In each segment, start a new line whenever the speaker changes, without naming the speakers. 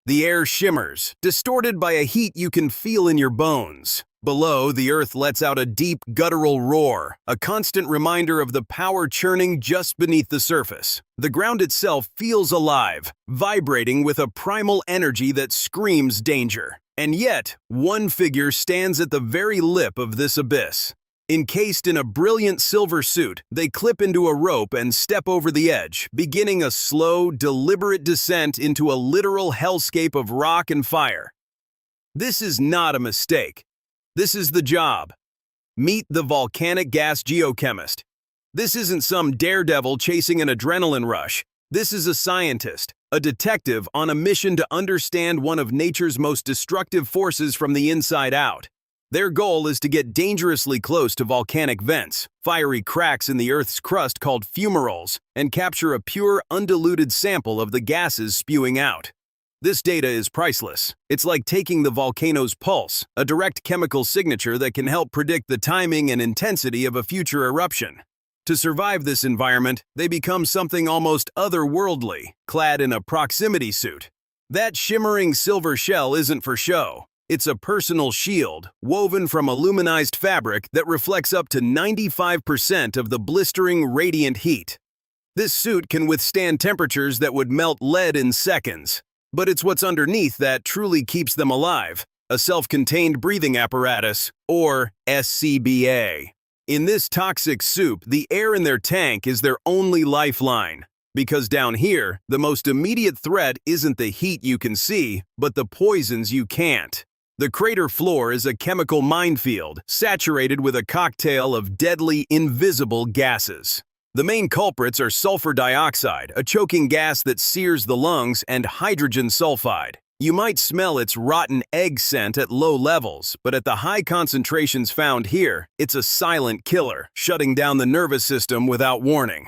The air shimmers, distorted by a heat you can feel in your bones. Below, the earth lets out a deep guttural roar, a constant reminder of the power churning just beneath the surface. The ground itself feels alive, vibrating with a primal energy that screams danger. And yet, one figure stands at the very lip of this abyss. Encased in a brilliant silver suit, they clip into a rope and step over the edge, beginning a slow, deliberate descent into a literal hellscape of rock and fire. This is not a mistake. This is the job. Meet the volcanic gas geochemist. This isn't some daredevil chasing an adrenaline rush. This is a scientist, a detective on a mission to understand one of nature's most destructive forces from the inside out. Their goal is to get dangerously close to volcanic vents, fiery cracks in the Earth's crust called fumaroles, and capture a pure, undiluted sample of the gases spewing out. This data is priceless. It's like taking the volcano's pulse, a direct chemical signature that can help predict the timing and intensity of a future eruption. To survive this environment, they become something almost otherworldly, clad in a proximity suit. That shimmering silver shell isn't for show. It's a personal shield, woven from aluminized fabric that reflects up to 95% of the blistering, radiant heat. This suit can withstand temperatures that would melt lead in seconds. But it's what's underneath that truly keeps them alive, a self-contained breathing apparatus, or SCBA. In this toxic soup, the air in their tank is their only lifeline. Because down here, the most immediate threat isn't the heat you can see, but the poisons you can't. The crater floor is a chemical minefield, saturated with a cocktail of deadly, invisible gases. The main culprits are sulfur dioxide, a choking gas that sears the lungs, and hydrogen sulfide. You might smell its rotten egg scent at low levels, but at the high concentrations found here, it's a silent killer, shutting down the nervous system without warning.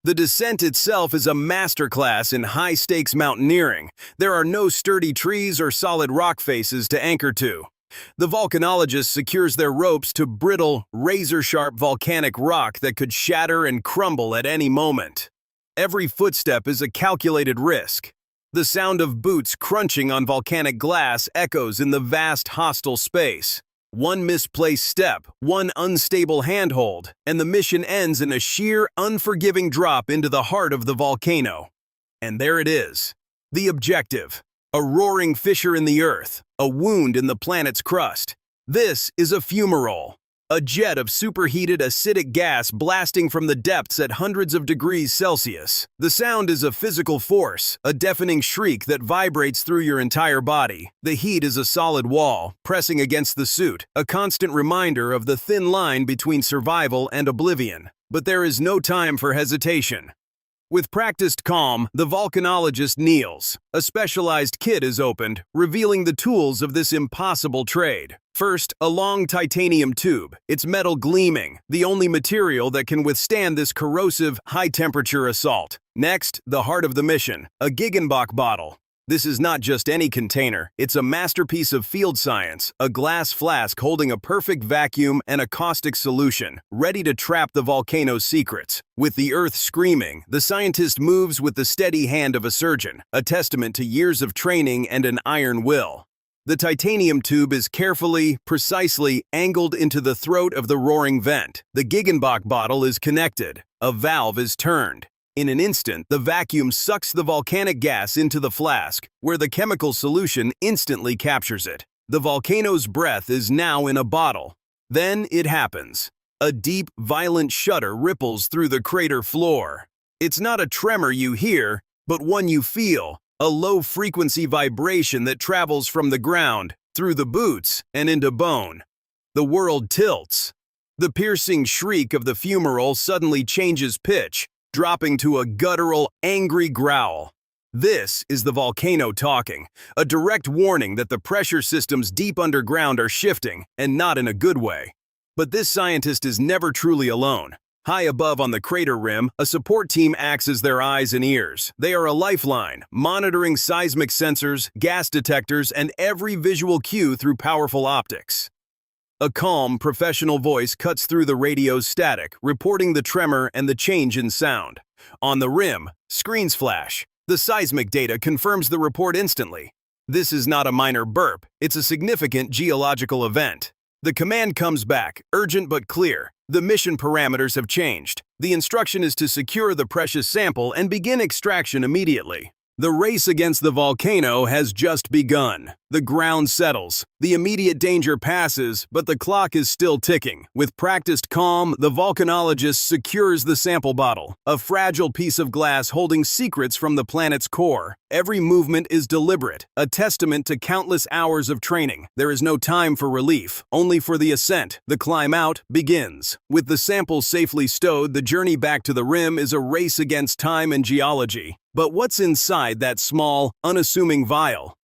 The descent itself is a masterclass in high-stakes mountaineering. There are no sturdy trees or solid rock faces to anchor to. The volcanologist secures their ropes to brittle, razor-sharp volcanic rock that could shatter and crumble at any moment. Every footstep is a calculated risk. The sound of boots crunching on volcanic glass echoes in the vast hostile space. One misplaced step, one unstable handhold, and the mission ends in a sheer, unforgiving drop into the heart of the volcano. And there it is. The objective. A roaring fissure in the earth, a wound in the planet's crust. This is a fumarole, a jet of superheated acidic gas blasting from the depths at hundreds of degrees Celsius. The sound is a physical force, a deafening shriek that vibrates through your entire body. The heat is a solid wall, pressing against the suit, a constant reminder of the thin line between survival and oblivion. But there is no time for hesitation. With practiced calm, the volcanologist kneels. A specialized kit is opened, revealing the tools of this impossible trade. First, a long titanium tube, its metal gleaming, the only material that can withstand this corrosive, high-temperature assault. Next, the heart of the mission, a Giggenbach bottle. This is not just any container, it's a masterpiece of field science, a glass flask holding a perfect vacuum and a caustic solution, ready to trap the volcano's secrets. With the earth screaming, the scientist moves with the steady hand of a surgeon, a testament to years of training and an iron will. The titanium tube is carefully, precisely angled into the throat of the roaring vent. The Giggenbach bottle is connected. A valve is turned. In an instant, the vacuum sucks the volcanic gas into the flask, where the chemical solution instantly captures it. The volcano's breath is now in a bottle. Then it happens. A deep, violent shudder ripples through the crater floor. It's not a tremor you hear, but one you feel, a low-frequency vibration that travels from the ground, through the boots, and into bone. The world tilts. The piercing shriek of the fumarole suddenly changes pitch, dropping to a guttural, angry growl. This is the volcano talking, a direct warning that the pressure systems deep underground are shifting, and not in a good way. But this scientist is never truly alone. High above on the crater rim, a support team acts as their eyes and ears. They are a lifeline, monitoring seismic sensors, gas detectors, and every visual cue through powerful optics. A calm, professional voice cuts through the radio's static, reporting the tremor and the change in sound. On the rim, screens flash. The seismic data confirms the report instantly. This is not a minor burp, it's a significant geological event. The command comes back, urgent but clear. The mission parameters have changed. The instruction is to secure the precious sample and begin extraction immediately. The race against the volcano has just begun. The ground settles. The immediate danger passes, but the clock is still ticking. With practiced calm, the volcanologist secures the sample bottle, a fragile piece of glass holding secrets from the planet's core. Every movement is deliberate, a testament to countless hours of training. There is no time for relief, only for the ascent. The climb out begins. With the sample safely stowed, the journey back to the rim is a race against time and geology. But what's inside that small, unassuming vial?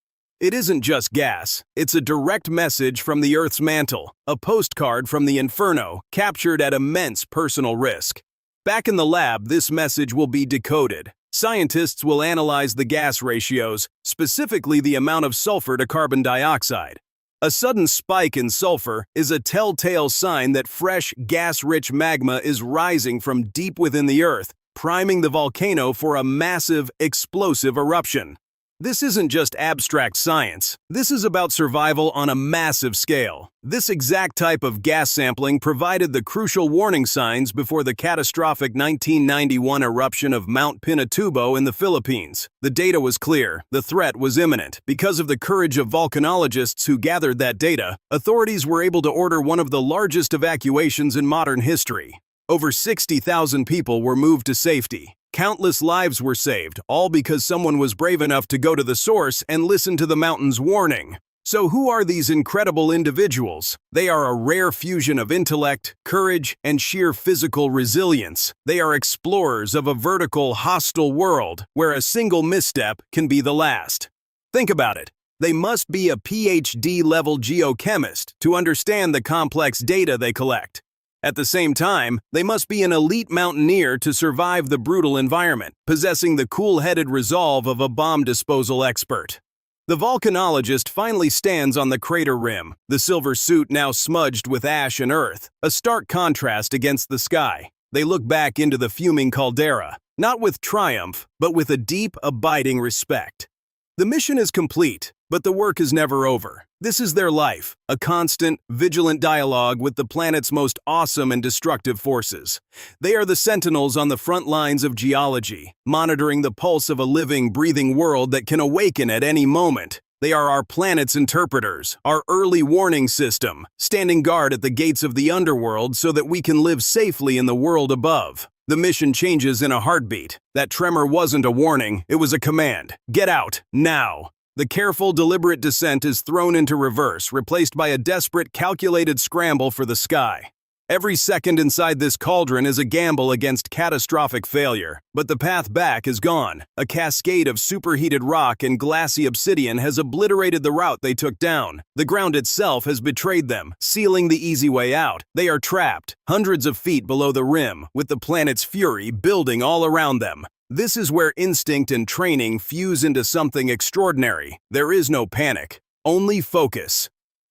It isn't just gas. It's a direct message from the Earth's mantle, a postcard from the inferno, captured at immense personal risk. Back in the lab, this message will be decoded. Scientists will analyze the gas ratios, specifically the amount of sulfur to carbon dioxide. A sudden spike in sulfur is a telltale sign that fresh, gas-rich magma is rising from deep within the Earth, priming the volcano for a massive, explosive eruption. This isn't just abstract science. This is about survival on a massive scale. This exact type of gas sampling provided the crucial warning signs before the catastrophic 1991 eruption of Mount Pinatubo in the Philippines. The data was clear. The threat was imminent. Because of the courage of volcanologists who gathered that data, authorities were able to order one of the largest evacuations in modern history. Over 60,000 people were moved to safety. Countless lives were saved, all because someone was brave enough to go to the source and listen to the mountain's warning. So who are these incredible individuals? They are a rare fusion of intellect, courage, and sheer physical resilience. They are explorers of a vertical, hostile world where a single misstep can be the last. Think about it. They must be a PhD-level geochemist to understand the complex data they collect. At the same time, they must be an elite mountaineer to survive the brutal environment, possessing the cool-headed resolve of a bomb disposal expert. The volcanologist finally stands on the crater rim, the silver suit now smudged with ash and earth, a stark contrast against the sky. They look back into the fuming caldera, not with triumph, but with a deep, abiding respect. The mission is complete, but the work is never over. This is their life, a constant, vigilant dialogue with the planet's most awesome and destructive forces. They are the sentinels on the front lines of geology, monitoring the pulse of a living, breathing world that can awaken at any moment. They are our planet's interpreters, our early warning system, standing guard at the gates of the underworld so that we can live safely in the world above. The mission changes in a heartbeat. That tremor wasn't a warning, it was a command. Get out, now! The careful, deliberate descent is thrown into reverse, replaced by a desperate, calculated scramble for the sky. Every second inside this cauldron is a gamble against catastrophic failure, but the path back is gone. A cascade of superheated rock and glassy obsidian has obliterated the route they took down. The ground itself has betrayed them, sealing the easy way out. They are trapped, hundreds of feet below the rim, with the planet's fury building all around them. This is where instinct and training fuse into something extraordinary. There is no panic, only focus.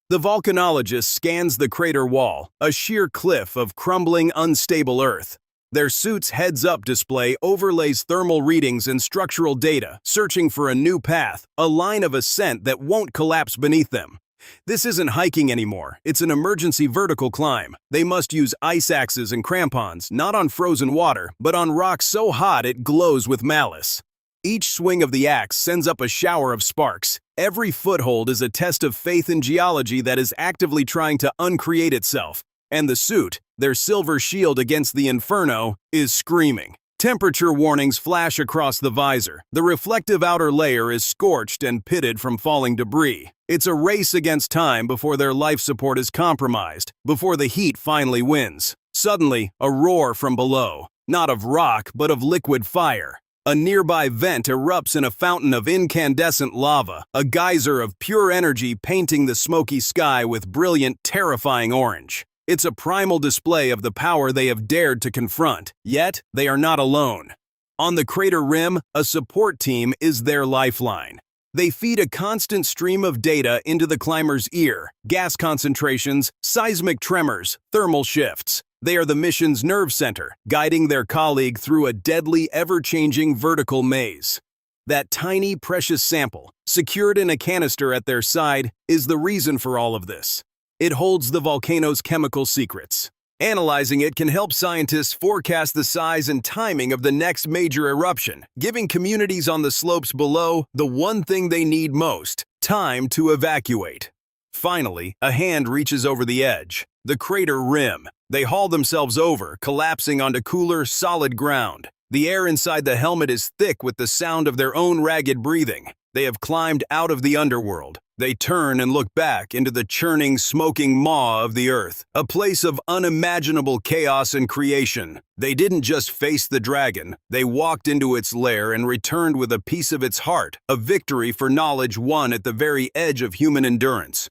The volcanologist scans the crater wall, a sheer cliff of crumbling, unstable earth. Their suit's heads-up display overlays thermal readings and structural data, searching for a new path, a line of ascent that won't collapse beneath them. This isn't hiking anymore, it's an emergency vertical climb. They must use ice axes and crampons, not on frozen water, but on rock so hot it glows with malice. Each swing of the axe sends up a shower of sparks. Every foothold is a test of faith in geology that is actively trying to uncreate itself. And the suit, their silver shield against the inferno, is screaming. Temperature warnings flash across the visor. The reflective outer layer is scorched and pitted from falling debris. It's a race against time before their life support is compromised, before the heat finally wins. Suddenly, a roar from below, not of rock, but of liquid fire. A nearby vent erupts in a fountain of incandescent lava, a geyser of pure energy painting the smoky sky with brilliant, terrifying orange. It's a primal display of the power they have dared to confront, yet they are not alone. On the crater rim, a support team is their lifeline. They feed a constant stream of data into the climber's ear: gas concentrations, seismic tremors, thermal shifts. They are the mission's nerve center, guiding their colleague through a deadly, ever-changing vertical maze. That tiny, precious sample, secured in a canister at their side, is the reason for all of this. It holds the volcano's chemical secrets. Analyzing it can help scientists forecast the size and timing of the next major eruption, giving communities on the slopes below the one thing they need most: time to evacuate. Finally, a hand reaches over the edge, the crater rim. They haul themselves over, collapsing onto cooler, solid ground. The air inside the helmet is thick with the sound of their own ragged breathing. They have climbed out of the underworld. They turn and look back into the churning, smoking maw of the earth, a place of unimaginable chaos and creation. They didn't just face the dragon, they walked into its lair and returned with a piece of its heart, a victory for knowledge won at the very edge of human endurance.